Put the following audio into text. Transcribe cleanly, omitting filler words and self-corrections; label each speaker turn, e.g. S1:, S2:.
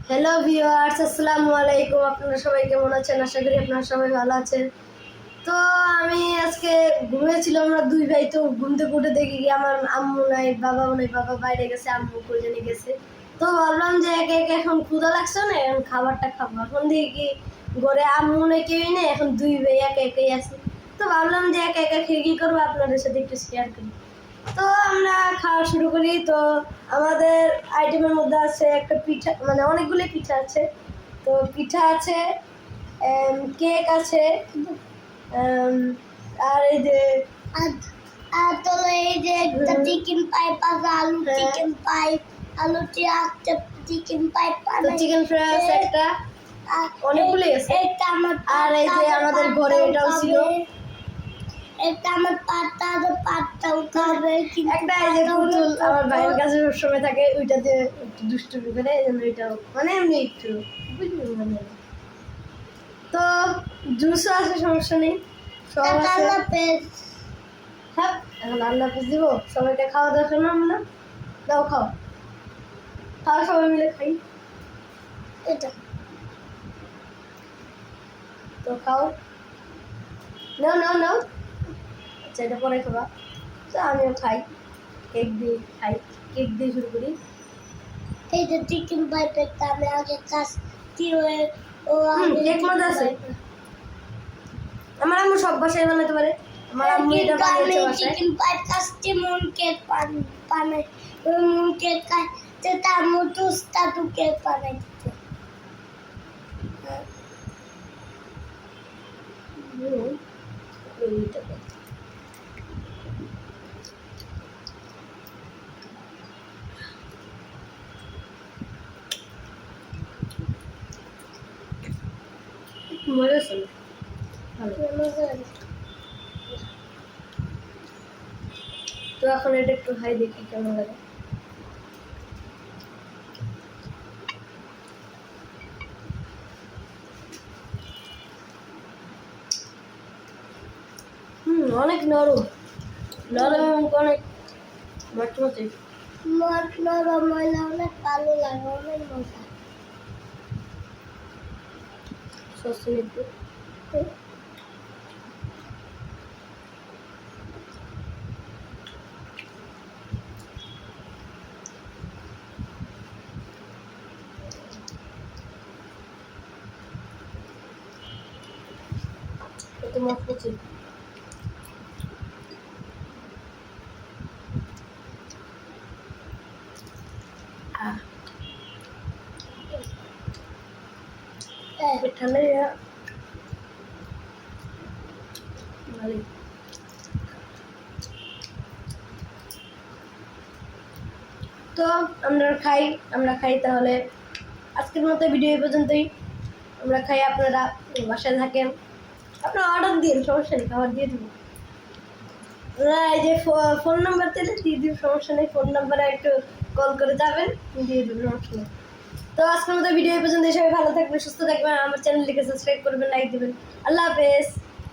S1: Hello viewers, আসসালামু আলাইকুম। আপনারা সবাই কেমন আছেন? আশা করি আপনারা সবাই ভালো আছেন। তো আমি আজকে ঘুমিয়েছিলাম, আমরা দুই ভাই। তো ঘুম থেকে উঠে দেখি কি আমার আম্মু নাই, বাবাও নাই। বাবা বাইরে গেছে, আম্মু কই জানি গেছে। তো ভাবলাম যে একে একে এখন ক্ষুধা লাগছে না, এখন খাবারটা খাবো। এখন দেখি কি ঘরে আম্মু নেই, কেউই নেই, এখন দুই ভাই একে একেই আছে। তো ভাবলাম যে একা একা খেয়ে কি করবো, আপনাদের সাথে একটু শেয়ার করি। তো আমরা খাওয়া শুরু করি। তো আমাদের আইটেমের মধ্যে আছে একটা পিঠা, মানে অনেকগুলো পিঠা আছে। তো পিঠা আছে, কেক আছে, আর এই যে
S2: আর তো এই যে একটা চিকেন পাইপ আছে, আলু চিকেন পাইপ, আলু চিকেন পাইপ,
S1: চিকেন ফ্রাই আছে একটা, অনেকগুলোই আছে। আর এই যে আমাদের ঘরে এটাও ছিল,
S2: এটা আমার পাতা উঠাবে,
S1: একটা এই যে পুতুল আমার ভাইয়ের কাছে সবসময় থাকে, ওইটাতে একটু দুষ্টুমি করে, এই জন্য ওইটাও মানে এমনি একটু বুঝলি মানে। তো জুসও আছে, সমস্যা নেই, সব আছে। হ্যাঁ, এখন আল্লাহ হাফেজ দিব। সবাইকে খাওয়া দাওয়া শোনাম না, দাও খাও, খাও সবাই মিলে খাই।
S2: এটা
S1: তো খাও, নাও নাও নাও। আচ্ছা, এটা পরে খাবা। তো আমিও খাই, কেক দিয়ে খাই, কেক দিয়ে শুরু করি।
S2: এই যে চিকেন পাইপটা আমি আগে কাজ দিয়ে
S1: কেক মজা আছে। আমার আম্মু সব বাসায় বানাতে পারে। আমার আম্মু এটা বানিয়েছে বাসায়।
S2: চিকেন পাইপ কাস্তে মন কেক বানাই, মন কেক খাইতে তার মতো স্টাটু কেক বানাই দিতে।
S1: মজা আছে ভালো। তো এখন এটা একটু খাই, দেখি কেমন লাগে। অনেক নরম নরম, অনেক মচমচে।
S2: নরম হইলে অনেক ভালো লাগে, অনেক মজা।
S1: সসে একটু কত মচমচে। ঠান্ডা ভালো। তো আমরা খাই তাহলে। আজকের মতো ভিডিও এই পর্যন্তই। আমরা খাই, আপনারা বাসায় থাকেন, আপনারা অর্ডার দিন, সমস্যা নেই, খাবার দিয়ে দেবো। এই যে ফোন নাম্বার দিলে দিয়ে দিব, সমস্যা নেই। ফোন নাম্বারে একটু কল করে যাবেন, দিয়ে দেবেন, সমস্যা নেই। তো আজকের মতো ভিডিও এই পর্যন্ত। সবাই ভালো থাকবেন, সুস্থ থাকবেন, আমার চ্যানেলটিকে সাবস্ক্রাইব করবেন, লাইক দেবেন। আল্লাহ হাফেজ।